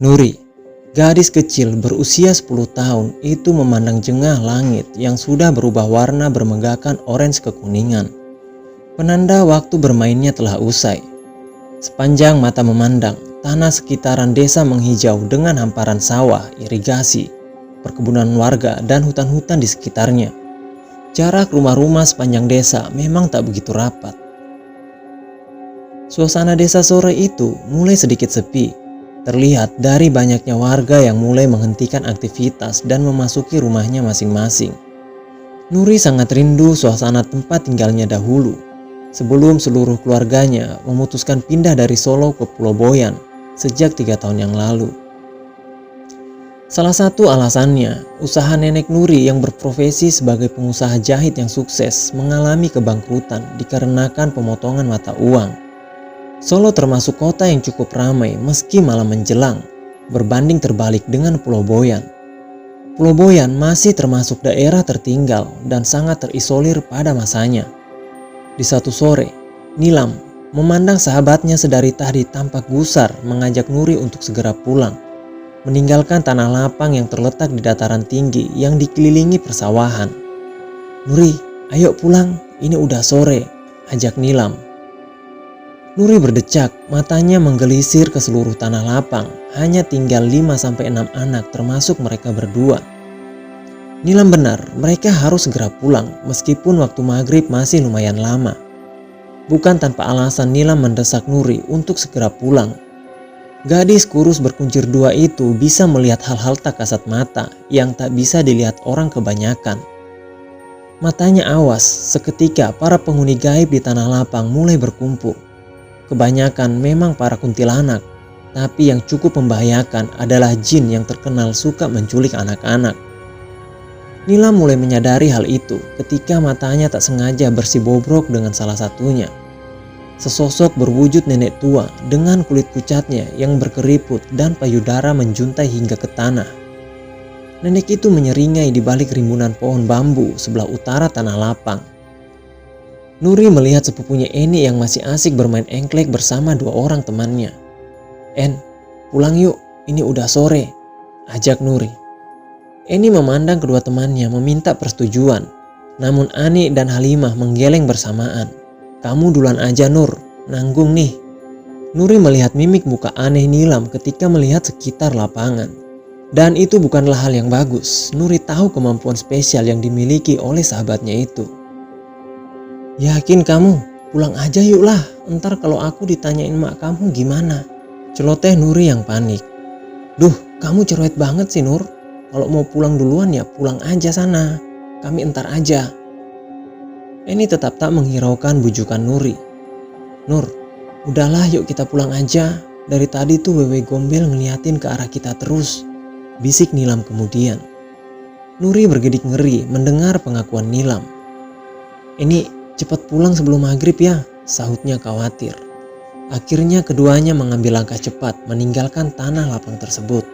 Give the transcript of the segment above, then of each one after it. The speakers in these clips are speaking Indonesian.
Nuri, gadis kecil berusia 10 tahun itu memandang jengah langit yang sudah berubah warna bermegahkan orange kekuningan. Penanda waktu bermainnya telah usai. Sepanjang mata memandang, tanah sekitaran desa menghijau dengan hamparan sawah, irigasi, perkebunan warga, dan hutan-hutan di sekitarnya. Jarak rumah-rumah sepanjang desa memang tak begitu rapat. Suasana desa sore itu mulai sedikit sepi. Terlihat dari banyaknya warga yang mulai menghentikan aktivitas dan memasuki rumahnya masing-masing. Nuri sangat rindu suasana tempat tinggalnya dahulu, sebelum seluruh keluarganya memutuskan pindah dari Solo ke Pulau Boyan sejak 3 tahun yang lalu. Salah satu alasannya, usaha nenek Nuri yang berprofesi sebagai pengusaha jahit yang sukses mengalami kebangkrutan dikarenakan pemotongan mata uang. Solo termasuk kota yang cukup ramai meski malam menjelang, berbanding terbalik dengan Pulau Boyan. Pulau Boyan masih termasuk daerah tertinggal dan sangat terisolir pada masanya. Di satu sore, Nilam memandang sahabatnya sedari tadi tampak gusar mengajak Nuri untuk segera pulang, meninggalkan tanah lapang yang terletak di dataran tinggi yang dikelilingi persawahan. "Nuri, ayo pulang, ini udah sore," ajak Nilam. Nuri berdecak, matanya menggelisir ke seluruh tanah lapang. Hanya tinggal 5-6 anak termasuk mereka berdua. Nilam benar, mereka harus segera pulang meskipun waktu maghrib masih lumayan lama. Bukan tanpa alasan Nilam mendesak Nuri untuk segera pulang. Gadis kurus berkuncir dua itu bisa melihat hal-hal tak kasat mata yang tak bisa dilihat orang kebanyakan. Matanya awas, seketika para penghuni gaib di tanah lapang mulai berkumpul. Kebanyakan memang para kuntilanak, tapi yang cukup membahayakan adalah jin yang terkenal suka menculik anak-anak. Nilam mulai menyadari hal itu ketika matanya tak sengaja bersibobrok dengan salah satunya. Sesosok berwujud nenek tua dengan kulit pucatnya yang berkeriput dan payudara menjuntai hingga ke tanah. Nenek itu menyeringai di balik rimbunan pohon bambu sebelah utara tanah lapang. Nuri melihat sepupunya Eni yang masih asik bermain engklek bersama 2 orang temannya. "En, pulang yuk, ini udah sore," ajak Nuri. Eni memandang kedua temannya meminta persetujuan. Namun Ani dan Halimah menggeleng bersamaan. "Kamu duluan aja Nur, nanggung nih." Nuri melihat mimik muka aneh Nilam ketika melihat sekitar lapangan. Dan itu bukanlah hal yang bagus. Nuri tahu kemampuan spesial yang dimiliki oleh sahabatnya itu. "Yakin kamu? Pulang aja yuk lah, ntar kalau aku ditanyain mak kamu gimana?" celoteh Nuri yang panik. "Duh, kamu cerewet banget sih Nur. Kalau mau pulang duluan ya pulang aja sana. Kami entar aja." Ini tetap tak menghiraukan bujukan Nuri. "Nur, udahlah yuk kita pulang aja. Dari tadi tuh Wewe Gombel ngeliatin ke arah kita terus," bisik Nilam kemudian. Nuri bergedik ngeri mendengar pengakuan Nilam. "Ini cepat pulang sebelum maghrib ya," sahutnya khawatir. Akhirnya keduanya mengambil langkah cepat meninggalkan tanah lapang tersebut.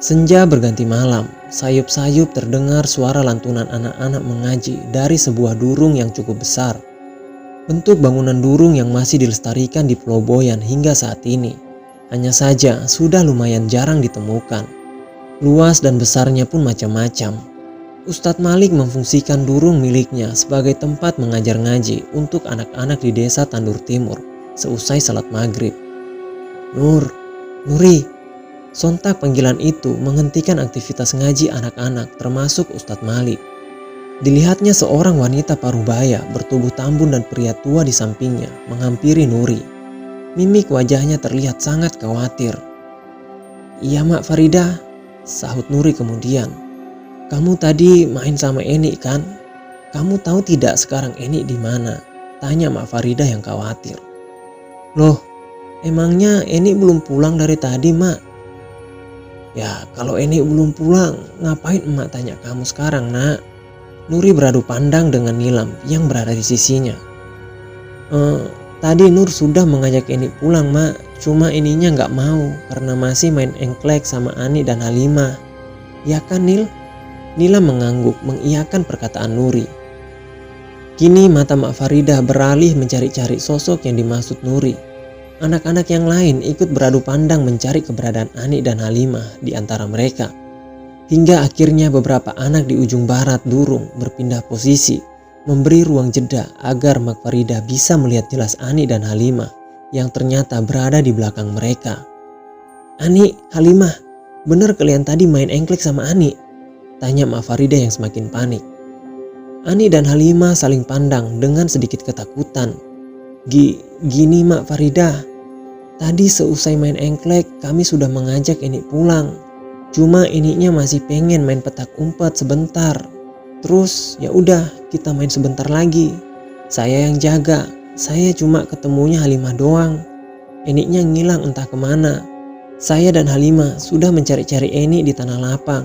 Senja berganti malam, sayup-sayup terdengar suara lantunan anak-anak mengaji dari sebuah durung yang cukup besar. Bentuk bangunan durung yang masih dilestarikan di Pulau Boyan hingga saat ini. Hanya saja sudah lumayan jarang ditemukan. Luas dan besarnya pun macam-macam. Ustadz Malik memfungsikan durung miliknya sebagai tempat mengajar ngaji untuk anak-anak di desa Tandur Timur seusai salat maghrib. "Nur, Nuri." Sontak panggilan itu menghentikan aktivitas ngaji anak-anak termasuk Ustadz Malik. Dilihatnya seorang wanita parubaya bertubuh tambun dan pria tua di sampingnya menghampiri Nuri. Mimik wajahnya terlihat sangat khawatir. "Iya Mak Farida," sahut Nuri kemudian. "Kamu tadi main sama Eni kan? Kamu tahu tidak sekarang Eni di mana?" tanya Mak Farida yang khawatir. "Loh, emangnya Eni belum pulang dari tadi, Mak?" "Ya, kalau Eni belum pulang, ngapain emak tanya kamu sekarang, Nak?" Nuri beradu pandang dengan Nilam yang berada di sisinya. Tadi Nur sudah mengajak Eni pulang, Mak. Cuma Eninya nggak mau karena masih main engklek sama Ani dan Halimah. Ya kan, Nil?" Nilam mengangguk mengiyakan perkataan Nuri. Kini mata Mak Farida beralih mencari-cari sosok yang dimaksud Nuri. Anak-anak yang lain ikut beradu pandang mencari keberadaan Ani dan Halimah di antara mereka. Hingga akhirnya beberapa anak di ujung barat Durung berpindah posisi, memberi ruang jeda agar Mak Farida bisa melihat jelas Ani dan Halimah yang ternyata berada di belakang mereka. "Ani, Halimah, bener kalian tadi main engklek sama Ani?" tanya Mak Farida yang semakin panik. Ani dan Halimah saling pandang dengan sedikit ketakutan. Gini Mak Farida, tadi seusai main engklek kami sudah mengajak Eni pulang. Cuma Eninya masih pengen main petak umpet sebentar. Terus ya udah kita main sebentar lagi. Saya yang jaga, saya cuma ketemunya Halimah doang. Eninya ngilang entah kemana. Saya dan Halimah sudah mencari-cari Eni di tanah lapang.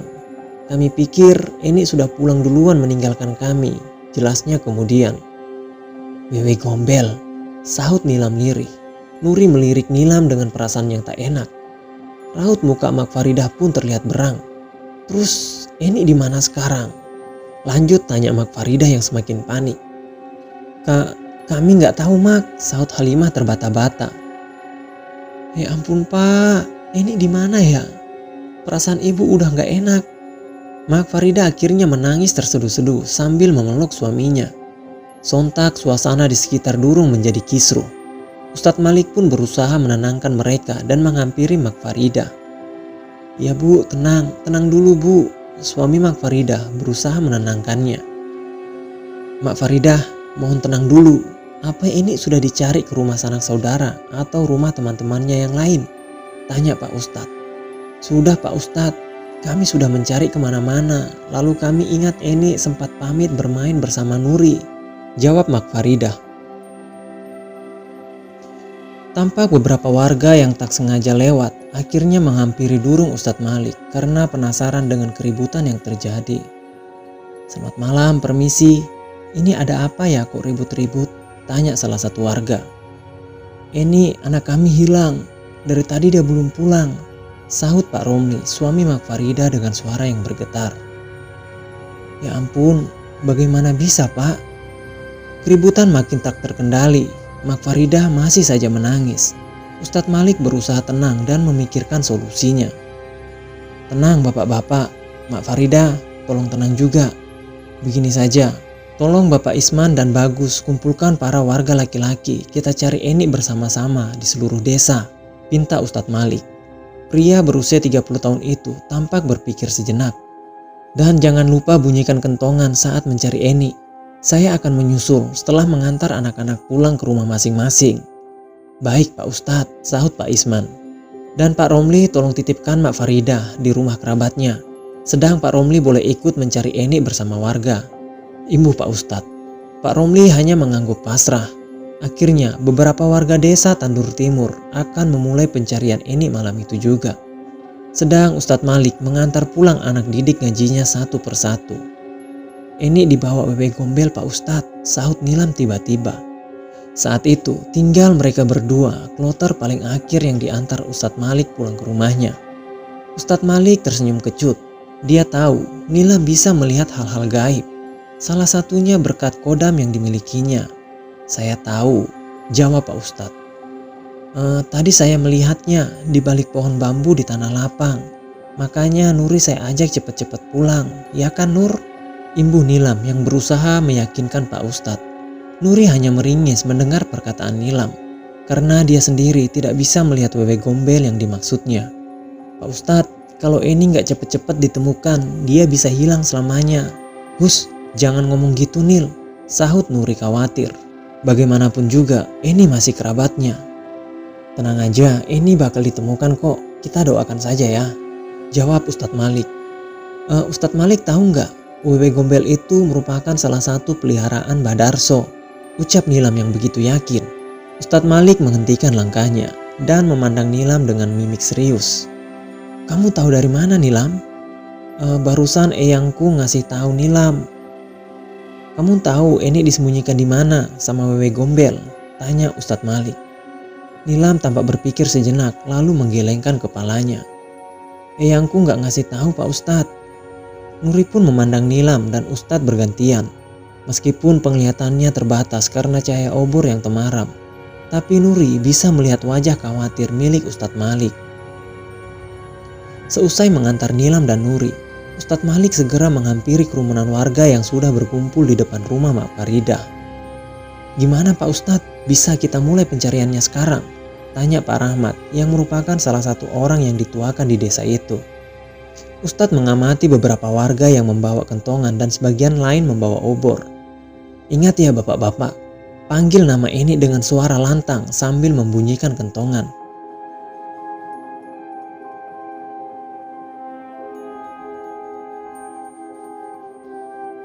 Kami pikir Eni sudah pulang duluan meninggalkan kami, jelasnya kemudian. "Wewe gombel," sahut Nilam lirih. Nuri melirik Nilam dengan perasaan yang tak enak. Raut muka Mak Faridah pun terlihat berang. "Terus Eni di mana sekarang?" lanjut tanya Mak Faridah yang semakin panik. Kami nggak tahu Mak," sahut Halimah terbata-bata. "Ya ampun Pak, Eni di mana ya? Perasaan ibu udah nggak enak." Mak Faridah akhirnya menangis terseduh-seduh sambil memeluk suaminya. Sontak suasana di sekitar Durung menjadi kisruh. Ustadz Malik pun berusaha menenangkan mereka dan menghampiri Mak Faridah. "Ya Bu, tenang dulu Bu." Suami Mak Faridah berusaha menenangkannya. "Mak Faridah, mohon tenang dulu. Apa ini sudah dicari ke rumah sanak saudara atau rumah teman-temannya yang lain?" tanya Pak Ustadz. "Sudah Pak Ustadz, kami sudah mencari kemana-mana. Lalu kami ingat Eni sempat pamit bermain bersama Nuri," jawab Mak Faridah. Tampak beberapa warga yang tak sengaja lewat akhirnya menghampiri Durung Ustadz Malik karena penasaran dengan keributan yang terjadi. "Selamat malam, permisi. Ini ada apa ya kok ribut-ribut?" tanya salah satu warga. "Eni anak kami hilang. Dari tadi dia belum pulang," sahut Pak Romli, suami Mak Faridah dengan suara yang bergetar. "Ya ampun, bagaimana bisa Pak?" Keributan makin tak terkendali. Mak Faridah masih saja menangis. Ustadz Malik berusaha tenang dan memikirkan solusinya. "Tenang bapak-bapak, Mak Faridah tolong tenang juga. Begini saja, tolong Bapak Isman dan Bagus kumpulkan para warga laki-laki. Kita cari Eni bersama-sama di seluruh desa," pinta Ustadz Malik. Pria berusia 30 tahun itu tampak berpikir sejenak. "Dan jangan lupa bunyikan kentongan saat mencari Eni. Saya akan menyusul setelah mengantar anak-anak pulang ke rumah masing-masing." "Baik Pak Ustadz," sahut Pak Isman. "Dan Pak Romli tolong titipkan Mak Faridah di rumah kerabatnya. Sedang Pak Romli boleh ikut mencari Eni bersama warga," imbuh Pak Ustadz. Pak Romli hanya mengangguk pasrah. Akhirnya beberapa warga desa Tandur Timur akan memulai pencarian Eni malam itu juga. Sedang Ustadz Malik mengantar pulang anak didik ngajinya satu persatu. "Eni dibawa Wewe Gombel Pak Ustadz," sahut Nilam tiba-tiba. Saat itu tinggal mereka berdua, kloter paling akhir yang diantar Ustadz Malik pulang ke rumahnya. Ustadz Malik tersenyum kecut. Dia tahu Nilam bisa melihat hal-hal gaib. Salah satunya berkat kodam yang dimilikinya. "Saya tahu," jawab Pak Ustadz. Tadi saya melihatnya di balik pohon bambu di tanah lapang. Makanya Nuri saya ajak cepet-cepet pulang. Ya kan Nur?" imbuh Nilam yang berusaha meyakinkan Pak Ustadz. Nuri hanya meringis mendengar perkataan Nilam, karena dia sendiri tidak bisa melihat Wewe Gombel yang dimaksudnya. "Pak Ustadz, kalau Eni nggak cepet-cepet ditemukan, dia bisa hilang selamanya." "Hus, jangan ngomong gitu Nil," sahut Nuri khawatir. "Bagaimanapun juga Eni masih kerabatnya." "Tenang aja, Eni bakal ditemukan kok. Kita doakan saja ya," jawab Ustadz Malik. Ustadz Malik tahu nggak, Wewe Gombel itu merupakan salah satu peliharaan Badarso," ucap Nilam yang begitu yakin. Ustadz Malik menghentikan langkahnya dan memandang Nilam dengan mimik serius. "Kamu tahu dari mana Nilam?" Barusan eyangku ngasih tahu Nilam." "Kamu tahu Eni disembunyikan di mana sama Wewe Gombel?" tanya Ustadz Malik. Nilam tampak berpikir sejenak lalu menggelengkan kepalanya. "Eyangku nggak ngasih tahu Pak Ustadz." Nuri pun memandang Nilam dan Ustadz bergantian. Meskipun penglihatannya terbatas karena cahaya obor yang temaram, tapi Nuri bisa melihat wajah khawatir milik Ustadz Malik. Seusai mengantar Nilam dan Nuri, Ustadz Malik segera menghampiri kerumunan warga yang sudah berkumpul di depan rumah Mak Faridah. "Gimana Pak Ustadz, bisa kita mulai pencariannya sekarang?" tanya Pak Rahmat yang merupakan salah satu orang yang dituakan di desa itu. Ustadz mengamati beberapa warga yang membawa kentongan dan sebagian lain membawa obor. "Ingat ya bapak-bapak, panggil nama ini dengan suara lantang sambil membunyikan kentongan.